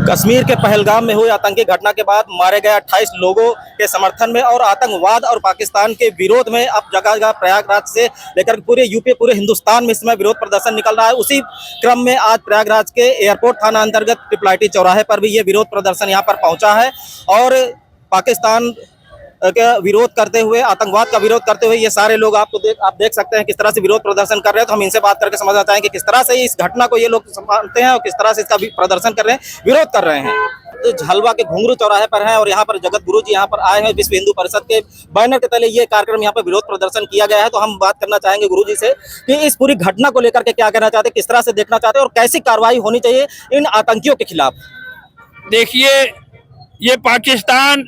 कश्मीर के पहलगाम में हुई आतंकी घटना के बाद मारे गए 28 लोगों के समर्थन में और आतंकवाद और पाकिस्तान के विरोध में अब जगह जगह प्रयागराज से लेकर पूरे यूपी पूरे हिंदुस्तान में इस समय विरोध प्रदर्शन निकल रहा है। उसी क्रम में आज प्रयागराज के एयरपोर्ट थाना अंतर्गत ट्रिपल चौराहे पर भी ये विरोध प्रदर्शन यहाँ पर पहुंचा है और पाकिस्तान का विरोध करते हुए, आतंकवाद का विरोध करते हुए ये सारे लोग आप देख सकते हैं किस तरह से विरोध प्रदर्शन कर रहे हैं। तो हम इनसे बात करके समझना चाहेंगे किस तरह से इस घटना को ये लोग संभालते हैं और किस तरह से इसका प्रदर्शन कर रहे हैं, विरोध कर रहे हैं। तो झालवा के घुंगरू चौराहे पर है और यहाँ पर जगत गुरु जी यहाँ पर आए हैं। विश्व हिंदू परिषद के बैनर के तले ये कार्यक्रम यहाँ पर विरोध प्रदर्शन किया गया है। तो हम बात करना चाहेंगे गुरु जी से कि इस पूरी घटना को लेकर के क्या कहना चाहते हैं, किस तरह से देखना चाहते हैं और कैसी कार्रवाई होनी चाहिए इन आतंकियों के खिलाफ। देखिए, ये पाकिस्तान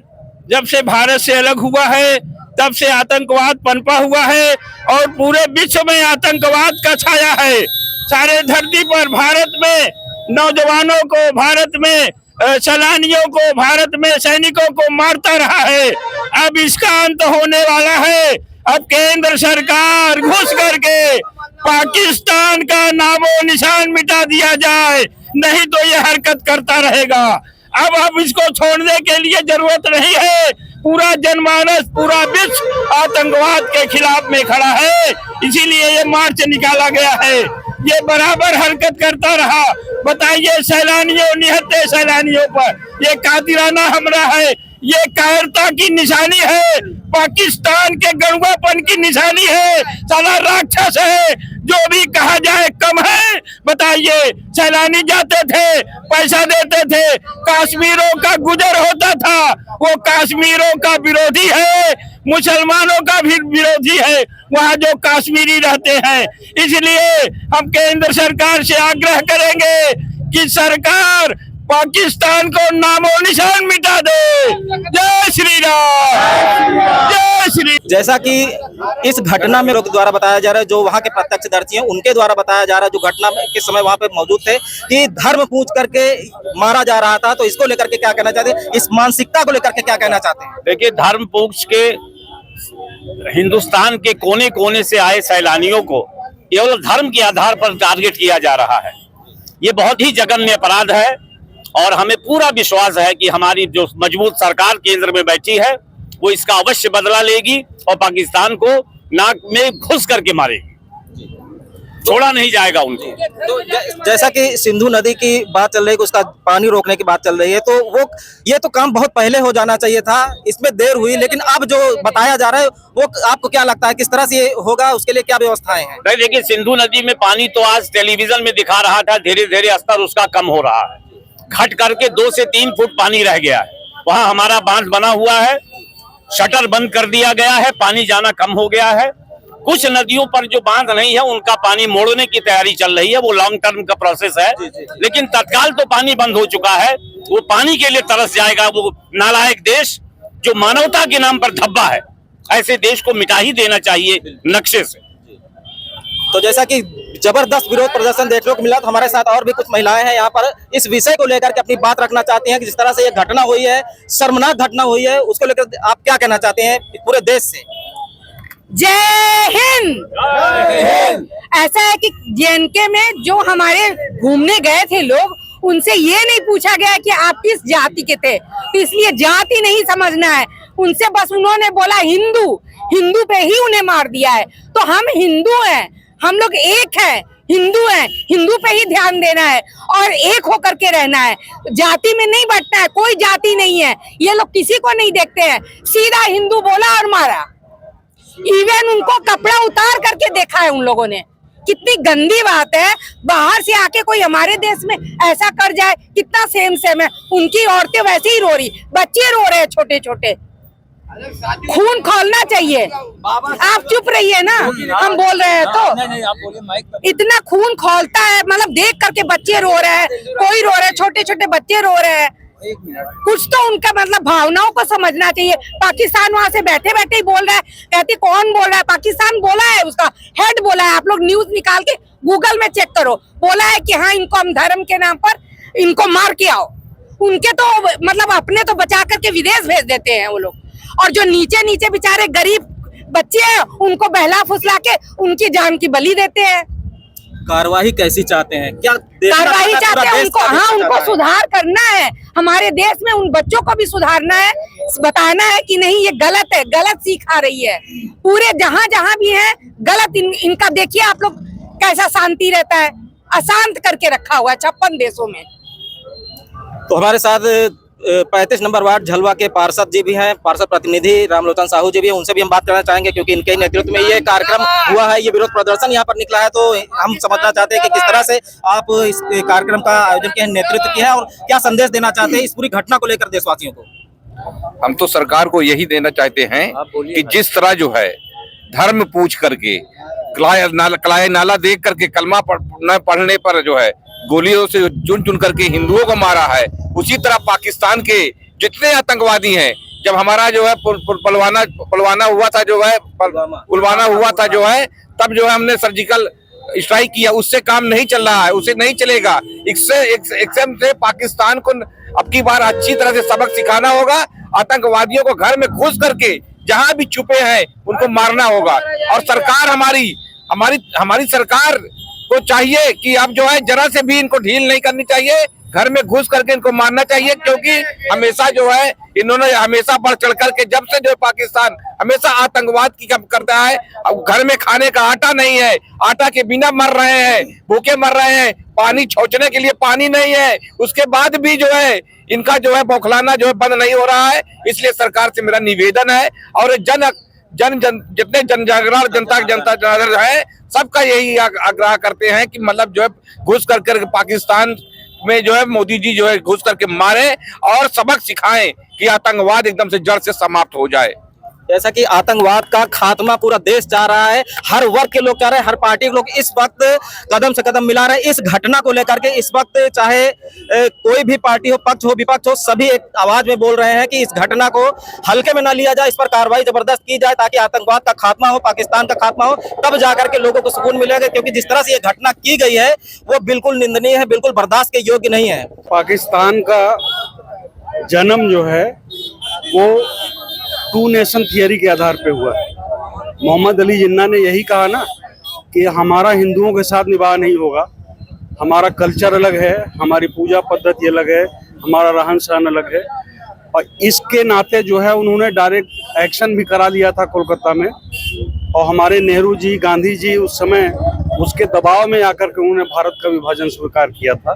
जब से भारत से अलग हुआ है तब से आतंकवाद पनपा हुआ है और पूरे विश्व में आतंकवाद का छाया है। सारे धरती पर भारत में नौजवानों को, भारत में सैलानियों को, भारत में सैनिकों को मारता रहा है। अब इसका अंत होने वाला है। अब केंद्र सरकार घुस करके पाकिस्तान का नामो निशान मिटा दिया जाए, नहीं तो ये हरकत करता रहेगा। अब इसको छोड़ने के लिए जरूरत नहीं है। पूरा जनमानस, पूरा विश्व आतंकवाद के खिलाफ में खड़ा है, इसीलिए ये मार्च निकाला गया है। ये बराबर हरकत करता रहा। बताइए, सैलानियों, निहत्थे सैलानियों पर ये कातिलाना हमला है, ये कायरता की निशानी है, पाकिस्तान के गणुआपन की निशानी है। साला राक्षस है, जो भी कहा जाए कम है। बताइए, सैलानी जाते थे, पैसा देते थे, कश्मीरों का गुजर होता था, वो कश्मीरों का विरोधी है, मुसलमानों का भी विरोधी है वहाँ जो कश्मीरी रहते हैं। इसलिए हम केंद्र सरकार से आग्रह करेंगे कि सरकार पाकिस्तान को नामो निशान मिटा दे। जय श्री राम, जय श्री। जैसा कि इस घटना में लोग द्वारा बताया जा रहा है, जो वहाँ के प्रत्यक्षदर्शी हैं उनके द्वारा बताया जा रहा है, जो घटना के समय वहाँ पे मौजूद थे, कि धर्म पूछ करके मारा जा रहा था। तो इसको लेकर के क्या कहना चाहते हैं, इस मानसिकता को लेकर के क्या कहना चाहते हैं? देखिए, धर्म पूछ के हिंदुस्तान के कोने कोने से आए सैलानियों को केवल धर्म के आधार पर टारगेट किया जा रहा है। ये बहुत ही जघन्य अपराध है और हमें पूरा विश्वास है कि हमारी जो मजबूत सरकार केंद्र में बैठी है वो इसका अवश्य बदला लेगी और पाकिस्तान को नाक में घुस करके मारेगी, छोड़ा नहीं जाएगा उनको। तो जैसा कि सिंधु नदी की बात चल रही है, उसका पानी रोकने की बात चल रही है, तो ये तो काम बहुत पहले हो जाना चाहिए था, इसमें देर हुई। लेकिन अब जो बताया जा रहा है वो आपको क्या लगता है, किस तरह से होगा, उसके लिए क्या व्यवस्थाएं हैं? देखिए, सिंधु नदी में पानी तो आज टेलीविजन में दिखा रहा था, धीरे धीरे स्तर उसका कम हो रहा है। घट करके 2 से 3 फुट पानी रह गया है। वहाँ हमारा बांध बना हुआ है, शटर बंद कर दिया गया है, पानी जाना कम हो गया है। कुछ नदियों पर जो बांध नहीं है उनका पानी मोड़ने की तैयारी चल रही है, वो लॉन्ग टर्म का प्रोसेस है। लेकिन तत्काल तो पानी बंद हो चुका है। वो पानी के लिए तरस जाएगा वो नालायक देश जो मानवता के नाम पर धब्बा है। ऐसे देश को मिटा ही देना चाहिए नक्शे से। तो जैसा कि जबरदस्त विरोध प्रदर्शन देखने को मिला, तो हमारे साथ और भी कुछ महिलाएं हैं यहाँ पर, इस विषय को लेकर के अपनी बात रखना चाहती हैं कि जिस तरह से ये घटना हुई है, शर्मनाक घटना हुई है, उसको लेकर आप क्या कहना चाहते हैं पूरे देश से? जय हिंद। ऐसा है कि जेएनके में जो हमारे घूमने गए थे लोग, उनसे ये नहीं पूछा गया कि आप किस जाति के थे, तो इसलिए जाति नहीं समझना है उनसे। बस उन्होंने बोला हिंदू, हिंदू पे ही उन्हें मार दिया है। तो हम हिंदू हैं, हम लोग एक हैं, हिंदू हैं, हिंदू पे ही ध्यान देना है और एक होकर के रहना है। जाति में नहीं बंटना है, कोई जाति नहीं है। ये लोग किसी को नहीं देखते हैं, सीधा हिंदू बोला और मारा। इवन उनको कपड़ा उतार करके देखा है उन लोगों ने। कितनी गंदी बात है, बाहर से आके कोई हमारे देश में ऐसा कर जाए, कितना सेम है। उनकी औरतें वैसे ही रो रही, बच्चे रो रहे हैं छोटे छोटे। खून खौलना चाहिए। आप चुप रहिए ना, हम बोल रहे हैं तो। नहीं, आप बोलिए, माइक पर। इतना खून खौलता है, मतलब देख करके बच्चे रो रहे हैं, कोई रो रहे हैं, छोटे छोटे बच्चे रो रहे हैं। कुछ तो उनका मतलब भावनाओं को समझना चाहिए। पाकिस्तान वहां से बैठे बैठे ही बोल रहा है, कहती कौन बोल रहा है? पाकिस्तान बोला है, उसका हेड बोला है। आप लोग न्यूज निकाल के गूगल में चेक करो, बोला है कि हाँ, इनको हम धर्म के नाम पर इनको मार के आओ। उनके तो मतलब अपने तो बचा करके विदेश भेज देते हैं वो लोग, और जो नीचे नीचे बेचारे गरीब बच्चे हैं उनको बहला फुसला के उनकी जान की बलि देते हैं। कार्रवाई कैसी चाहते हैं? क्या कार्रवाई चाहते हैं उनको, हाँ उनको सुधार करना है। हमारे देश में उन बच्चों को भी सुधारना है, बताना है कि नहीं ये गलत है, गलत सिखा रही है। पूरे जहाँ जहाँ भी है गलत इनका देखिए आप लोग कैसा शांति रहता है, अशांत करके रखा हुआ है 56 देशों में। तो हमारे साथ 35 नंबर वार्ड झलवा के पार्षद जी भी हैं, पार्षद प्रतिनिधि रामलोचन साहू जी भी हैं, उनसे भी हम बात करना चाहेंगे क्योंकि इनके नेतृत्व में ये कार्यक्रम हुआ है, ये विरोध प्रदर्शन यहाँ पर निकला है। तो हम समझना चाहते हैं कि किस तरह से आप इस कार्यक्रम का आयोजन किया है, नेतृत्व किया है और क्या संदेश देना चाहते हैं इस पूरी घटना को लेकर देशवासियों को? हम तो सरकार को यही देना चाहते हैं कि जिस तरह जो है धर्म पूछ करके कलाए नाला देख करके कलमा न पढ़ने पर जो है गोलियों से चुन चुन करके हिंदुओं को मारा है, उसी तरह पाकिस्तान के जितने आतंकवादी हैं, जब हमारा जो है पुलवामा हुआ था जो है पुलवामा हुआ था जो है, तब जो है हमने सर्जिकल स्ट्राइक किया, उससे काम नहीं चल रहा है, उससे नहीं चलेगा। इससे पाकिस्तान को अब की बार अच्छी तरह से सबक सिखाना होगा। आतंकवादियों को घर में घुस करके जहां भी छुपे हैं उनको मारना होगा। और सरकार हमारी सरकार को चाहिए कि अब जो है जरा से भी इनको ढील नहीं करनी चाहिए, घर में घुस करके इनको मारना चाहिए, क्योंकि हमेशा जो है इन्होंने हमेशा बढ़ चढ़ करके जब से जो पाकिस्तान हमेशा आतंकवाद की करता है। अब घर में खाने का आटा नहीं है, आटा के बिना मर रहे हैं, भूखे मर रहे हैं, पानी छौचने के लिए पानी नहीं है, उसके बाद भी जो है इनका जो है बौखलाना जो है बंद नहीं हो रहा है। इसलिए सरकार से मेरा निवेदन है और जितने जनजागरण जनता है सबका यही आग्रह करते हैं कि मतलब जो है घुस कर पाकिस्तान में जो है मोदी जी जो है घुस करके मारे और सबक सिखाएं कि आतंकवाद एकदम से जड़ से समाप्त हो जाए। जैसा कि आतंकवाद का खात्मा पूरा देश चाह रहा है, हर वर्ग के लोग चाह रहे हैं, हर पार्टी के लोग इस वक्त कदम से कदम मिला रहे हैं इस घटना को लेकर के। इस वक्त चाहे कोई भी पार्टी हो, पक्ष हो, विपक्ष हो, सभी एक आवाज में बोल रहे हैं कि इस घटना को हल्के में ना लिया जाए, इस पर कार्रवाई जबरदस्त की जाए ताकि आतंकवाद का खात्मा हो, पाकिस्तान का खात्मा हो, तब जाकर के लोगों को सुकून मिलेगा। क्योंकि जिस तरह से ये घटना की गई है वो बिल्कुल निंदनीय है, बिल्कुल बर्दाश्त के योग्य नहीं है। पाकिस्तान का जन्म जो है वो 2 नेशन थियरी के आधार पे हुआ है। मोहम्मद अली जिन्ना ने यही कहा ना कि हमारा हिंदुओं के साथ निभाव नहीं होगा, हमारा कल्चर अलग है, हमारी पूजा पद्धति अलग है, हमारा रहन सहन अलग है। और इसके नाते जो है उन्होंने डायरेक्ट एक्शन भी करा लिया था कोलकाता में। और हमारे नेहरू जी, गांधी जी उस समय उसके दबाव में आकर के उन्होंने भारत का विभाजन स्वीकार किया था।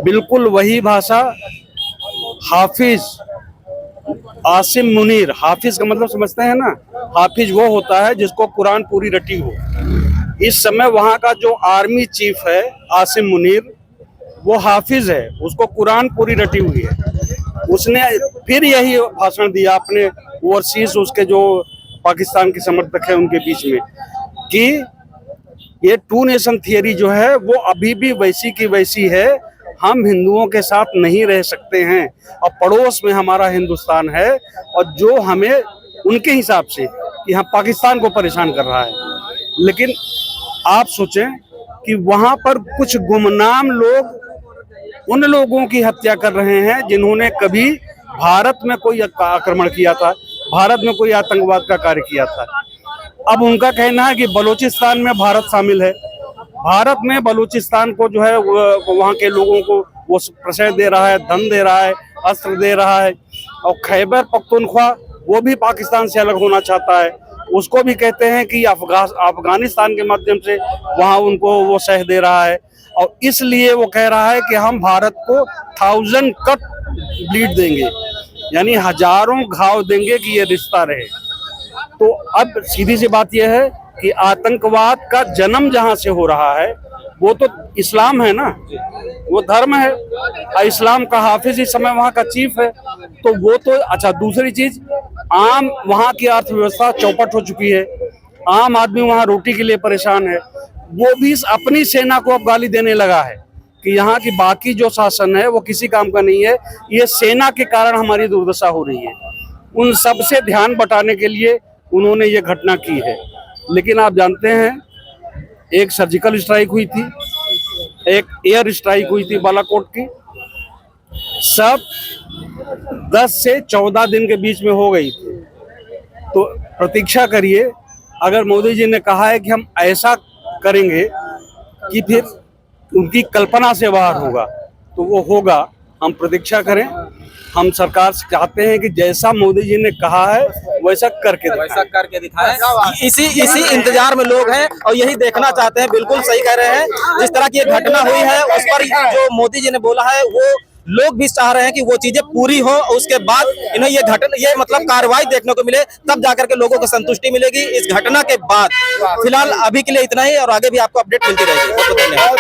बिल्कुल वही भाषा हाफिज आसिम मुनीर, हाफिज का मतलब समझते हैं ना, हाफिज वो होता है जिसको कुरान पूरी रटी हो। इस समय वहाँ का जो आर्मी चीफ है आसिम मुनीर, वो हाफिज है, उसको कुरान पूरी रटी हुई है। उसने फिर यही भाषण दिया अपने ओवरसीज उसके जो पाकिस्तान के समर्थक है उनके बीच में कि ये 2 नेशन थियरी जो है वो अभी भी वैसी की वैसी है, हम हिंदुओं के साथ नहीं रह सकते हैं और पड़ोस में हमारा हिंदुस्तान है और जो हमें उनके हिसाब से कि हम पाकिस्तान को परेशान कर रहा है। लेकिन आप सोचें कि वहाँ पर कुछ गुमनाम लोग उन लोगों की हत्या कर रहे हैं जिन्होंने कभी भारत में कोई आक्रमण किया था, भारत में कोई आतंकवाद का कार्य किया था। अब उनका कहना है कि बलूचिस्तान में भारत शामिल है, भारत में बलूचिस्तान को जो है वहाँ के लोगों को वो प्रश्रय दे रहा है, धन दे रहा है, अस्त्र दे रहा है। और खैबर पख्तूनख्वा वो भी पाकिस्तान से अलग होना चाहता है, उसको भी कहते हैं कि अफगानिस्तान के माध्यम से वहाँ उनको वो सह दे रहा है। और इसलिए वो कह रहा है कि हम भारत को 1000 कट ब्लीड देंगे, यानी हजारों घाव देंगे कि ये रिश्ता रहे। तो अब सीधी सी बात यह है कि आतंकवाद का जन्म जहां से हो रहा है वो तो इस्लाम है ना, वो धर्म है, इस्लाम का हाफिज इस समय वहाँ का चीफ है। तो वो तो अच्छा, दूसरी चीज आम वहाँ की अर्थव्यवस्था चौपट हो चुकी है, आम आदमी वहाँ रोटी के लिए परेशान है। वो भी अपनी सेना को अब गाली देने लगा है कि यहाँ की बाकी जो शासन है वो किसी काम का नहीं है, ये सेना के कारण हमारी दुर्दशा हो रही है। उन सब से ध्यान बटाने के लिए उन्होंने ये घटना की है। लेकिन आप जानते हैं एक सर्जिकल स्ट्राइक हुई थी, एक एयर स्ट्राइक हुई थी बालाकोट की, सब 10 से 14 दिन के बीच में हो गई थी। तो प्रतीक्षा करिए, अगर मोदी जी ने कहा है कि हम ऐसा करेंगे कि फिर उनकी कल्पना से बाहर होगा, तो वो होगा। हम प्रतीक्षा करें। हम सरकार से चाहते हैं कि जैसा मोदी जी ने कहा है वैसा करके दिखाएं। इसी इंतजार में लोग हैं और यही देखना चाहते हैं। बिल्कुल सही कह रहे हैं। जिस तरह की ये घटना हुई है उस पर जो मोदी जी ने बोला है वो लोग भी चाह रहे हैं कि वो चीजें पूरी हो, उसके बाद इन्हें ये मतलब कार्रवाई देखने को मिले, तब जाकर के लोगों को संतुष्टि मिलेगी इस घटना के बाद। फिलहाल अभी के लिए इतना ही और आगे भी आपको अपडेट मिलती रहेगी। बहुत बहुत धन्यवाद।